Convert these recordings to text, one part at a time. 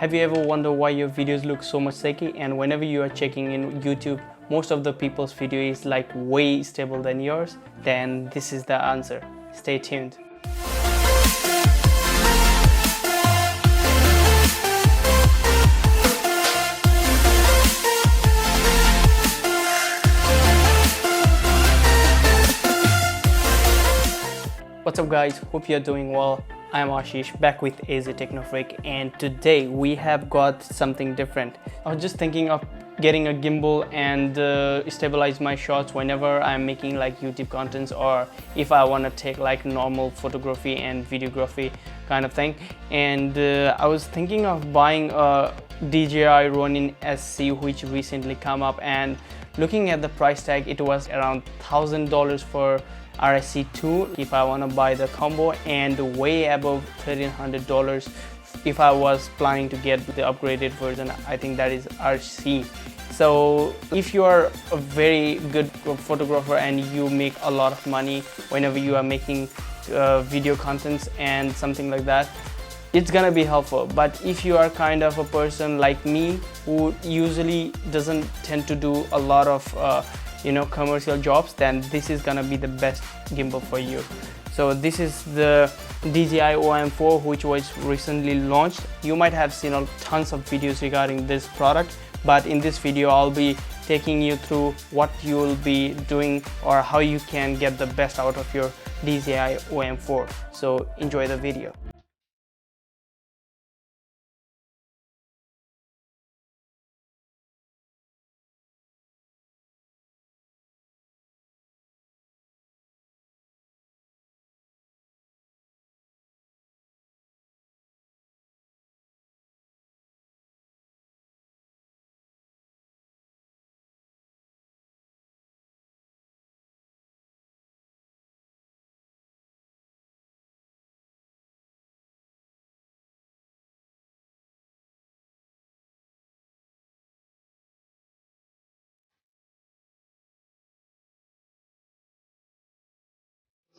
Have you ever wondered why your videos look so much shaky, and whenever you are checking in YouTube, most of the people's video is like way stable than yours? Then this is the answer. Stay tuned. What's up guys, hope you're doing well. I'm Ashish, back with AZ Technofreak, and today we have got something different. I was just thinking of getting a gimbal and stabilize my shots whenever I'm making like YouTube contents, or if I want to take like normal photography and videography kind of thing. And I was thinking of buying a DJI Ronin SC, which recently come up, and looking at the price tag, it was around $1,000 for RSC2 if I want to buy the combo, and way above $1,300 if I was planning to get the upgraded version. I think that is RC. So if you are a very good photographer and you make a lot of money whenever you are making video contents and something like that, it's gonna be helpful. But if you are kind of a person like me who usually doesn't tend to do a lot of commercial jobs, then this is gonna be the best gimbal for you. So this is the DJI OM4, which was recently launched. You might have seen tons of videos regarding this product, but in this video I'll be taking you through what you will be doing or how you can get the best out of your DJI OM4. So enjoy the video.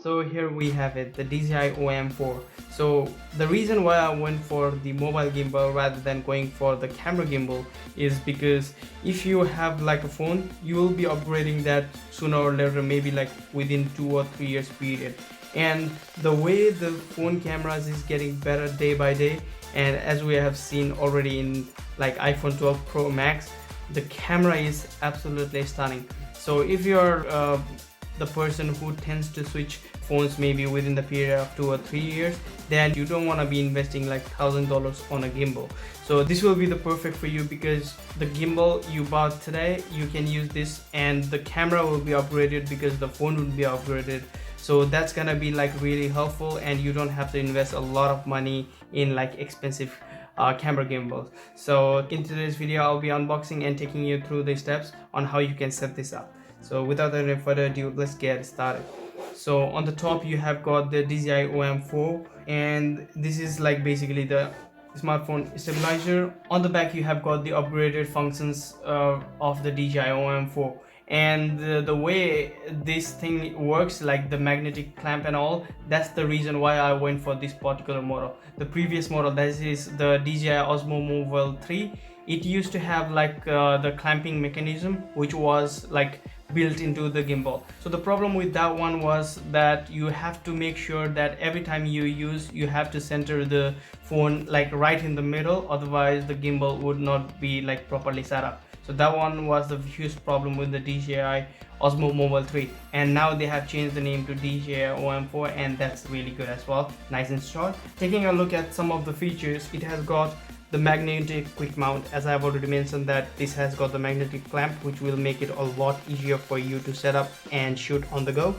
So here we have it, the DJI OM4. So the reason why I went for the mobile gimbal rather than going for the camera gimbal is because if you have like a phone, you will be upgrading that sooner or later, maybe like within 2 or 3 years period. And the way the phone cameras is getting better day by day, and as we have seen already in like iPhone 12 Pro Max, the camera is absolutely stunning. So if you're the person who tends to switch phones maybe within the period of 2 or 3 years, then you don't want to be investing like $1,000 on a gimbal. So this will be the perfect for you, because the gimbal you bought today, you can use this, and the camera will be upgraded because the phone will be upgraded. So that's gonna be like really helpful, and you don't have to invest a lot of money in like expensive camera gimbals. So in today's video I'll be unboxing and taking you through the steps on how you can set this up. So without any further ado, let's get started. So on the top you have got the DJI OM4, and this is like basically the smartphone stabilizer. On the back you have got the upgraded functions of the DJI OM4, and the way this thing works, like the magnetic clamp and all, that's the reason why I went for this particular model. The previous model, that is the DJI Osmo Mobile 3, it used to have like the clamping mechanism which was like built into the gimbal. So the problem with that one was that you have to make sure that every time you use, you have to center the phone like right in the middle, otherwise the gimbal would not be like properly set up. So that one was the huge problem with the DJI Osmo Mobile 3, and now they have changed the name to DJI OM4, and that's really good as well, nice and short. Taking a look at some of the features, it has got the magnetic quick mount. As I have already mentioned, that this has got the magnetic clamp, which will make it a lot easier for you to set up and shoot on the go.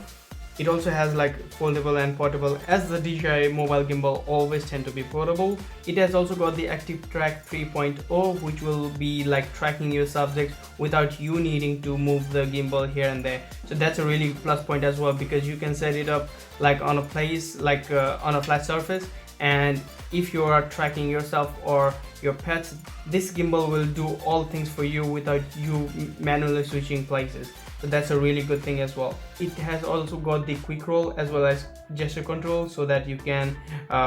It also has like foldable and portable, as the DJI mobile gimbal always tend to be portable. It has also got the Active Track 3.0, which will be like tracking your subject without you needing to move the gimbal here and there. So that's a really plus point as well, because you can set it up like on a place, like on a flat surface, and if you are tracking yourself or your pets, this gimbal will do all things for you without you manually switching places. so that's a really good thing as well. It has also got the quick roll as well as gesture control, so that you can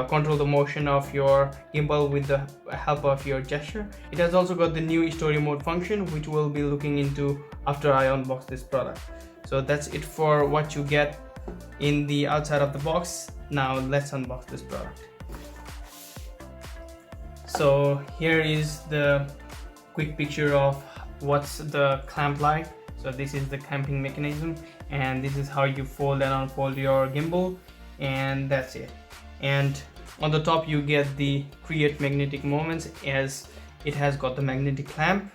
control the motion of your gimbal with the help of your gesture. It has also got the new story mode function, which we'll be looking into after I unbox this product. So that's it for what you get in the outside of the box. Now let's unbox this product. So here is the quick picture of what's the clamp like. So this is the clamping mechanism, and this is how you fold and unfold your gimbal, and that's it. And on the top you get the create magnetic moments, as it has got the magnetic clamp.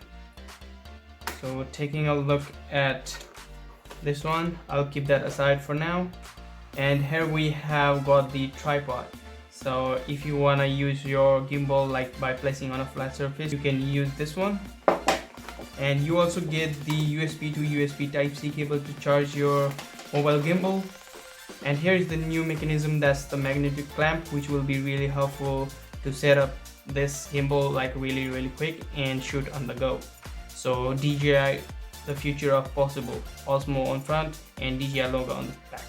So taking a look at this one, I'll keep that aside for now. And here we have got the tripod. So if you want to use your gimbal like by placing on a flat surface, you can use this one. And you also get the USB to USB Type-C cable to charge your mobile gimbal. And here is the new mechanism, that's the magnetic clamp, which will be really helpful to set up this gimbal like really quick and shoot on the go. So DJI, the future of possible, Osmo on front and DJI logo on the back.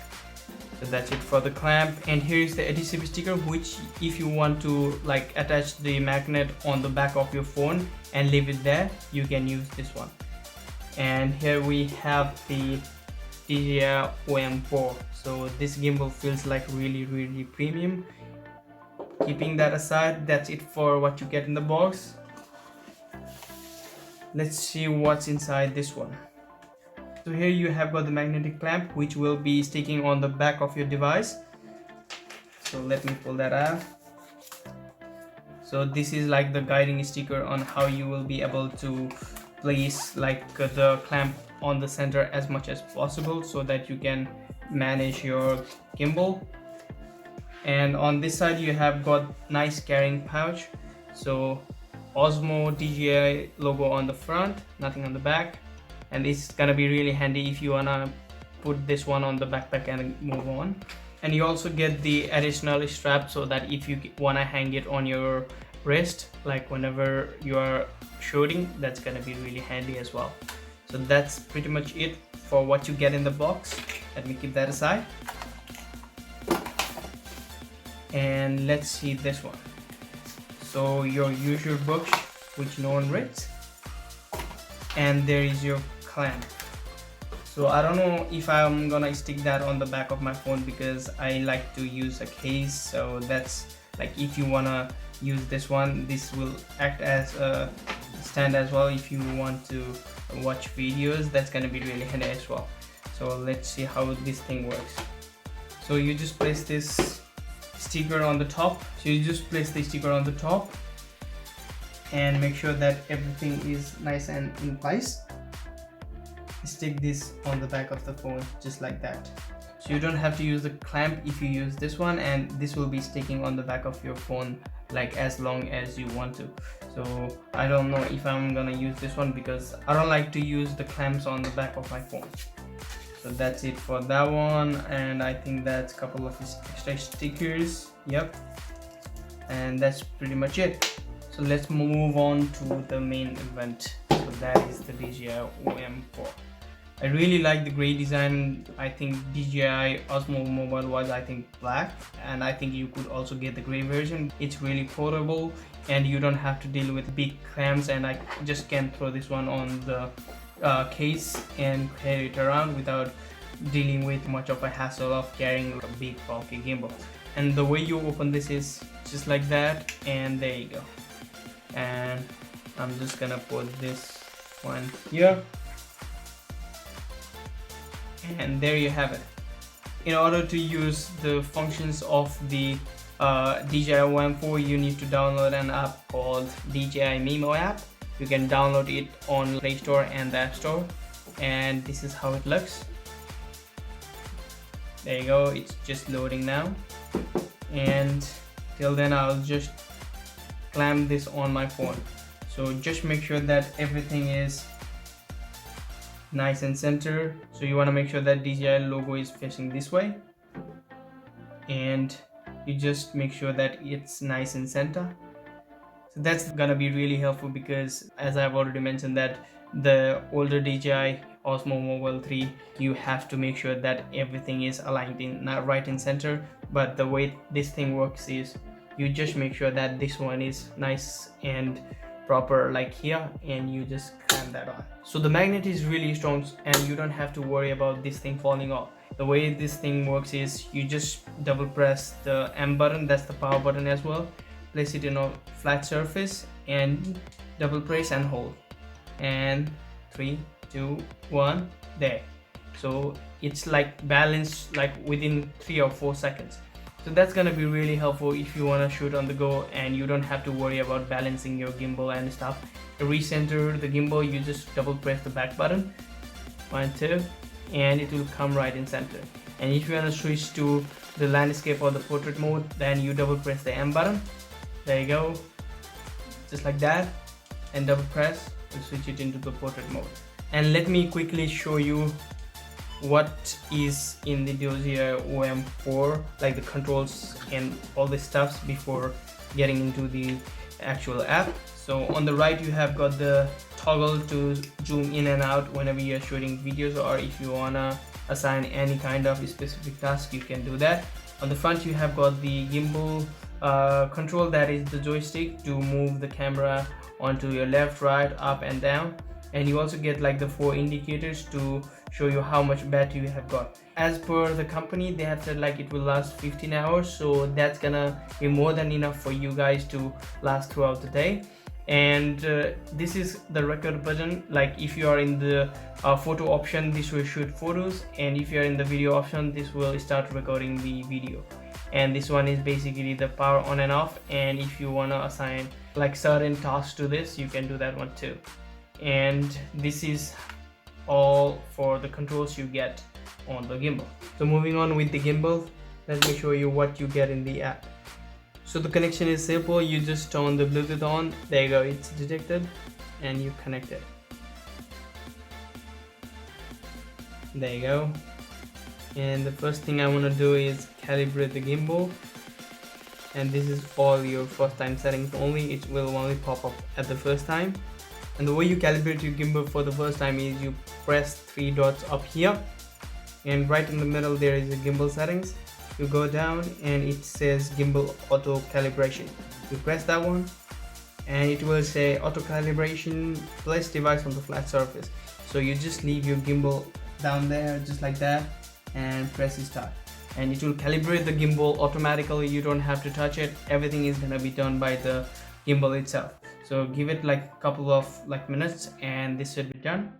So that's it for the clamp. And here is the adhesive sticker, which if you want to like attach the magnet on the back of your phone and leave it there, you can use this one. And here we have the DJI OM4. So this gimbal feels like really premium. Keeping that aside, that's it for what you get in the box. Let's see what's inside this one. So here you have got the magnetic clamp, which will be sticking on the back of your device. So let me pull that out. So this is like the guiding sticker on how you will be able to place like the clamp on the center as much as possible, so that you can manage your gimbal. And on this side you have got nice carrying pouch. So Osmo DJI logo on the front, nothing on the back. And it's gonna be really handy if you wanna put this one on the backpack and move on. And you also get the additional strap, so that if you wanna hang it on your wrist, like whenever you are shooting, that's gonna be really handy as well. So that's pretty much it for what you get in the box. Let me keep that aside. And let's see this one. So your usual book, which no one reads. And there is your clamp. So I don't know if I'm gonna stick that on the back of my phone, because I like to use a case. So that's like, if you wanna use this one, this will act as a stand as well. If you want to watch videos, that's gonna be really handy as well. So let's see how this thing works. So you just place this sticker on the top. So you just place the sticker on the top and make sure that everything is nice and in place. Stick this on the back of the phone just like that. So you don't have to use the clamp if you use this one, and this will be sticking on the back of your phone like as long as you want to. So I don't know if I'm gonna use this one, because I don't like to use the clamps on the back of my phone. So that's it for that one. And I think that's a couple of extra stickers. Yep, and that's pretty much it. So let's move on to the main event. So that is the DJI OM4. I really like the gray design. I think DJI Osmo Mobile was, I think, black, and I think you could also get the gray version. It's really portable and you don't have to deal with big clamps, and I just can throw this one on the case and carry it around without dealing with much of a hassle of carrying a big bulky gimbal. And the way you open this is just like that, and there you go. And I'm just gonna put this one here, and there you have it. In order to use the functions of the DJI OM4, you need to download an app called DJI Mimo app. You can download it on Play Store and the App Store, and this is how it looks. There you go, it's just loading now. And till then I'll just clamp this on my phone. So just make sure that everything is nice and center. So you want to make sure that DJI logo is facing this way, and you just make sure that it's nice and center. So that's gonna be really helpful, because as I've already mentioned that the older DJI Osmo Mobile 3, you have to make sure that everything is aligned in right in center. But the way this thing works is you just make sure that this one is nice and proper like here, and you just clamp that on. So the magnet is really strong and you don't have to worry about this thing falling off. The way this thing works is you just double press the M button, that's the power button as well, place it in a flat surface and double press and hold, and 3, 2, 1, there. So it's like balanced like within 3 or 4 seconds. So that's gonna be really helpful if you wanna shoot on the go and you don't have to worry about balancing your gimbal and stuff. To recenter the gimbal, you just double press the back button, 1, 2, and it will come right in center. And if you wanna switch to the landscape or the portrait mode, then you double press the M button. There you go, just like that, and double press to switch it into the portrait mode. And let me quickly show you what is in the DJI OM4, like the controls and all the stuffs, before getting into the actual app. So on the right you have got the toggle to zoom in and out whenever you're shooting videos, or if you wanna assign any kind of specific task, you can do that. On the front you have got the gimbal control, that is the joystick to move the camera onto your left, right, up and down. And you also get like the 4 indicators to show you how much battery you have got. As per the company, they have said like it will last 15 hours, so that's gonna be more than enough for you guys to last throughout the day. And this is the record button. Like if you are in the photo option, this will shoot photos, and if you are in the video option, this will start recording the video. And this one is basically the power on and off, and if you want to assign like certain tasks to this, you can do that one too. And this is all for the controls you get on the gimbal. So moving on with the gimbal, let me show you what you get in the app. So the connection is simple, you just turn the Bluetooth on, there you go, it's detected, and you connect it. There you go. And the first thing I want to do is calibrate the gimbal, and this is all your first time settings only. It will only pop up at the first time. And the way you calibrate your gimbal for the first time is you press 3 dots up here, and right in the middle there is a gimbal settings. You go down and it says gimbal auto calibration. You press that one and it will say auto calibration, place device on the flat surface. So you just leave your gimbal down there just like that and press start, and it will calibrate the gimbal automatically. You don't have to touch it, everything is gonna be done by the gimbal itself. So give it like a couple of minutes and this should be done.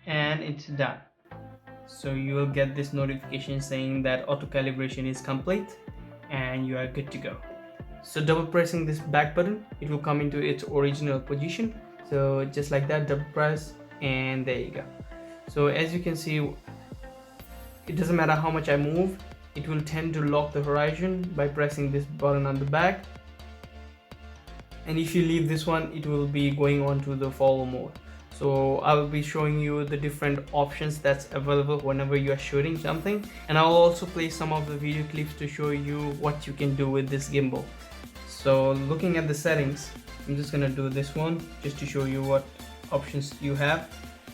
And it's done. So you will get this notification saying that auto calibration is complete and you are good to go. So double pressing this back button, it will come into its original position. So just like that, double press, and there you go. So as you can see, it doesn't matter how much I move, it will tend to lock the horizon by pressing this button on the back. And if you leave this one, it will be going on to the follow mode. So I will be showing you the different options that's available whenever you are shooting something, and I'll also play some of the video clips to show you what you can do with this gimbal. So looking at the settings, I'm just gonna do this one just to show you what options you have.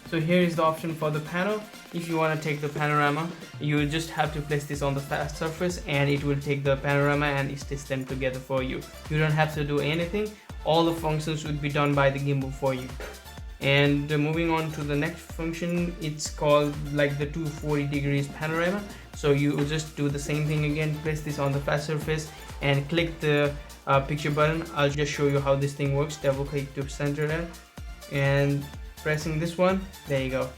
So here is the option for the panel. If you want to take the panorama, you just have to place this on the flat surface and it will take the panorama and stitch them together for you. You don't have to do anything, all the functions would be done by the gimbal for you. And moving on to the next function, it's called like the 240 degrees panorama. So you will just do the same thing again, place this on the flat surface and click the picture button. I'll just show you how this thing works. Double click to center it and pressing this one, there you go.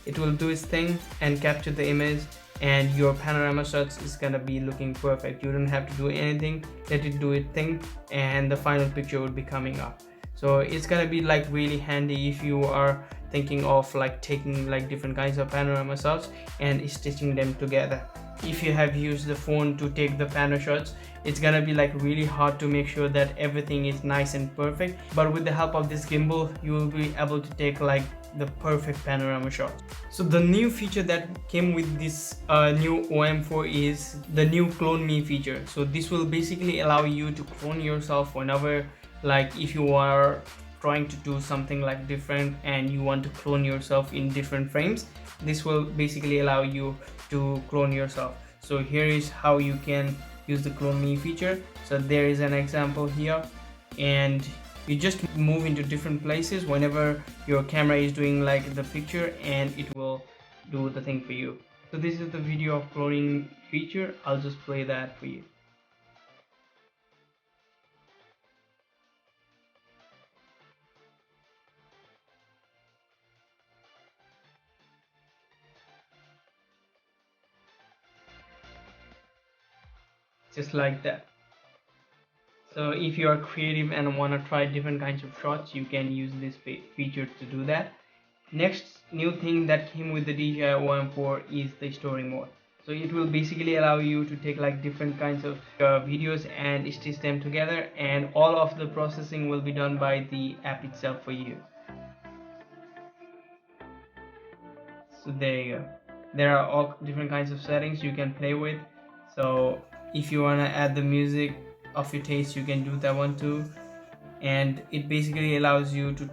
It will do its thing and capture the image, and your panorama shots is gonna be looking perfect. You don't have to do anything, let it do its thing, and the final picture will be coming up. So it's gonna be like really handy if you are thinking of like taking like different kinds of panorama shots and stitching them together. If you have used the phone to take the panel shots it's gonna be like really hard to make sure that everything is nice and perfect. But with the help of this gimbal, you will be able to take like the perfect panorama shot. So the new feature that came with this new OM4 is the new clone me feature. So this will basically allow you to clone yourself whenever, like if you are trying to do something like different and you want to clone yourself in different frames, this will basically allow you to clone yourself. So here is how you can use the clone me feature. So there is an example here, and you just move into different places whenever your camera is doing like the picture, and it will do the thing for you. So this is the video of cloning feature. I'll just play that for you. Just like that. So if you are creative and want to try different kinds of shots, you can use this feature to do that. Next new thing that came with the DJI OM4 is the story mode. So it will basically allow you to take like different kinds of videos and stitch them together, and all of the processing will be done by the app itself for you. So there you go. There are all different kinds of settings you can play with. So if you want to add the music of your taste, you can do that one too. And it basically allows you to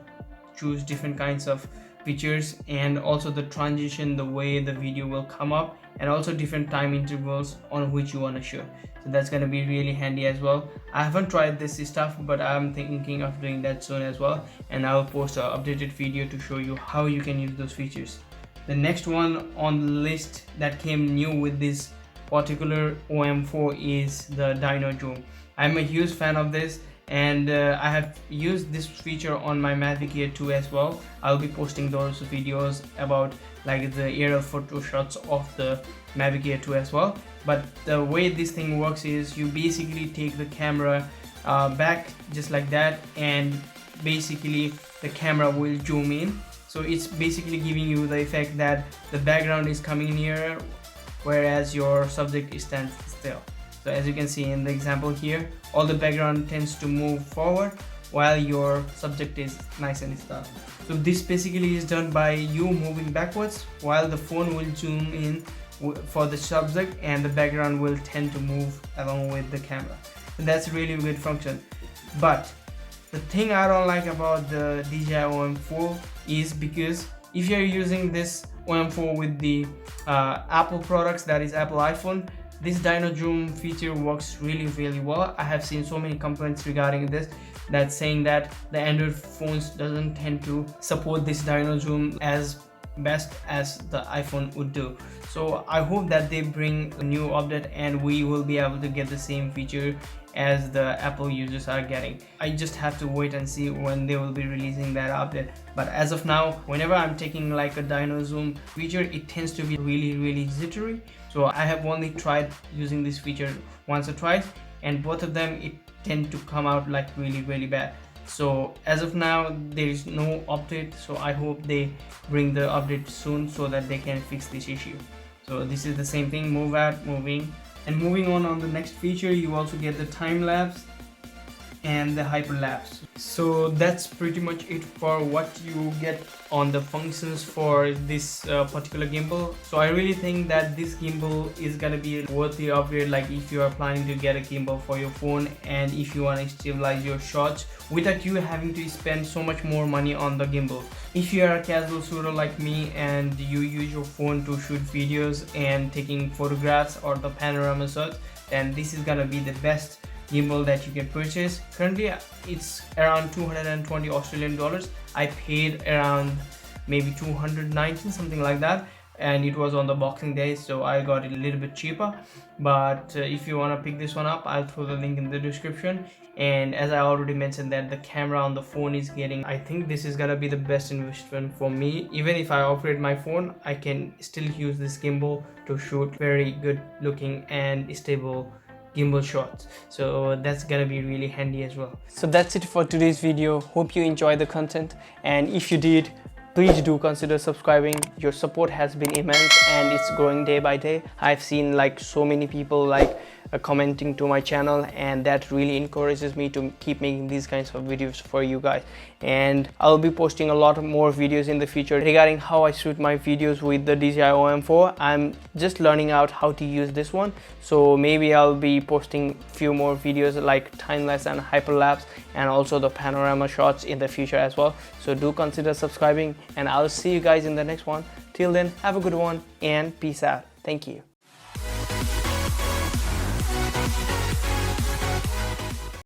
choose different kinds of features, and also the transition, the way the video will come up, and also different time intervals on which you want to shoot. So that's going to be really handy as well. I haven't tried this stuff, but I'm thinking of doing that soon as well, and I'll post an updated video to show you how you can use those features. The next one on the list that came new with this particular OM4 is the Dino Zoom. I'm a huge fan of this, and I have used this feature on my Mavic Air 2 as well. I'll be posting those videos about like the aerial photo shots of the Mavic Air 2 as well. But the way this thing works is you basically take the camera back just like that, and basically the camera will zoom in. So it's basically giving you the effect that the background is coming nearer, whereas your subject stands still. So as you can see in the example here, all the background tends to move forward while your subject is nice and still. So this basically is done by you moving backwards, while the phone will zoom in for the subject, and the background will tend to move along with the camera. So that's a really good function. But the thing I don't like about the DJI OM4 is because if you're using this OM4 with the Apple products, that is Apple iPhone, this Dino Zoom feature works really well. I have seen so many complaints regarding this, that saying that the Android phones doesn't tend to support this Dino Zoom as best as the iPhone would do. So I hope that they bring a new update and we will be able to get the same feature as the Apple users are getting. I just have to wait and see when they will be releasing that update. But as of now, whenever I'm taking like a Dino Zoom feature, it tends to be really jittery. So I have only tried using this feature once or twice, and both of them it tend to come out like really bad. So as of now there is no update, so I hope they bring the update soon so that they can fix this issue. So this is the same thing, move out, moving. And moving on the next feature, you also get the time lapse and the hyperlapse. So that's pretty much it for what you get on the functions for this particular gimbal. So I really think that this gimbal is gonna be worth the upgrade, like if you are planning to get a gimbal for your phone and if you want to stabilize your shots without you having to spend so much more money on the gimbal. If you are a casual shooter like me and you use your phone to shoot videos and taking photographs or the panorama shots, then this is gonna be the best gimbal that you can purchase. Currently it's around 220 Australian dollars. I paid around maybe 219, something like that, and it was on the Boxing Day, so I got it a little bit cheaper. But if you want to pick this one up, I'll throw the link in the description. And as I already mentioned that the camera on the phone is getting, I think this is gonna be the best investment for me. Even if I upgrade my phone, I can still use this gimbal to shoot very good looking and stable gimbal shots. So that's gonna be really handy as well. So that's it for today's video. Hope you enjoyed the content, and if you did, please do consider subscribing. Your support has been immense and it's growing day by day. I've seen like so many people like commenting to my channel, and that really encourages me to keep making these kinds of videos for you guys. And I'll be posting a lot more videos in the future regarding how I shoot my videos with the DJI OM4. I'm just learning out how to use this one, so maybe I'll be posting few more videos like time-lapse and hyperlapse, and also the panorama shots in the future as well. So do consider subscribing, and I'll see you guys in the next one. Till then, have a good one and peace out. Thank you.